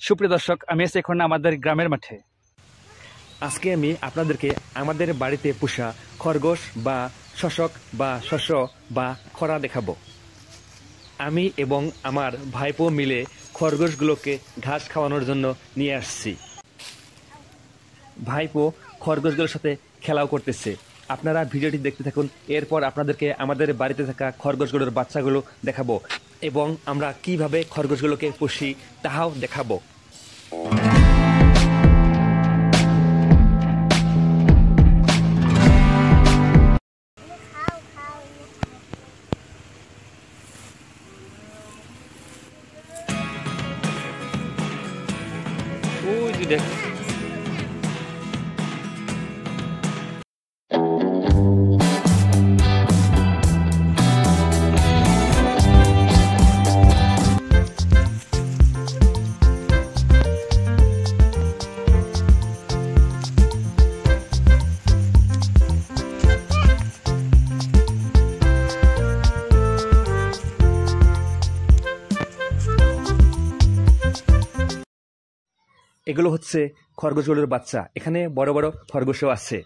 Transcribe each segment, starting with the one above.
সুপ্রিয় দর্শক, আমি আছি এখন আমাদের গ্রামের মাঠে। আজকে আমি আপনাদেরকে আমাদের বাড়িতে পোষা খরগোশ বা শশক বা শস্য বা খরা দেখাবো। আমি এবং আমার ভাইপো মিলে খরগোশগুলোকে ঘাস খাওয়ানোর জন্য নিয়ে আসছি। ভাইপো খরগোশগুলোর সাথে খেলাও করতেছে। আপনারা ভিডিওটি দেখতে থাকুন, এরপর আপনাদেরকে আমাদের বাড়িতে থাকা খরগোশগুলোর বাচ্চাগুলো দেখাবো এবং আমরা কিভাবে খরগোশগুলোকে পুষি তাহাও দেখাবো। ওই যে দেখ, এগুলো হচ্ছে খরগোশগুলোর বাচ্চা। এখানে বড় বড় খরগোশও আছে।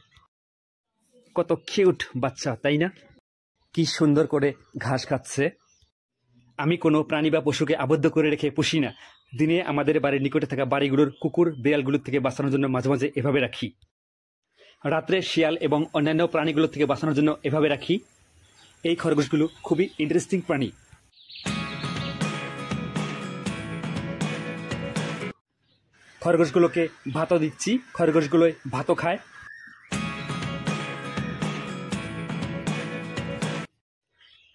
কত কিউট বাচ্চা, তাই না? কি সুন্দর করে ঘাস খাচ্ছে। আমি কোনো প্রাণী বা পশুকে আবদ্ধ করে রেখে পুষি না। দিনে আমাদের বাড়ির নিকটে থাকা বাড়িগুলোর কুকুর বিড়ালগুলোর থেকে বাঁচানোর জন্য মাঝে মাঝে এভাবে রাখি। রাত্রে শিয়াল এবং অন্যান্য প্রাণীগুলোর থেকে বাঁচানোর জন্য এভাবে রাখি। এই খরগোশগুলো খুবই ইন্টারেস্টিং প্রাণী। খরগোশগুলোকে ভাতও দিচ্ছি, খরগোশগুলো ভাতও খায়।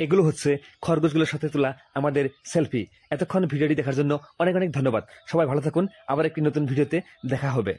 এগুলো হচ্ছে খরগোশগুলোর সাথে তোলা আমাদের সেলফি। এতক্ষণ ভিডিওটি দেখার জন্য অনেক অনেক ধন্যবাদ। সবাই ভালো থাকুন, আবার একটি নতুন ভিডিওতে দেখা হবে।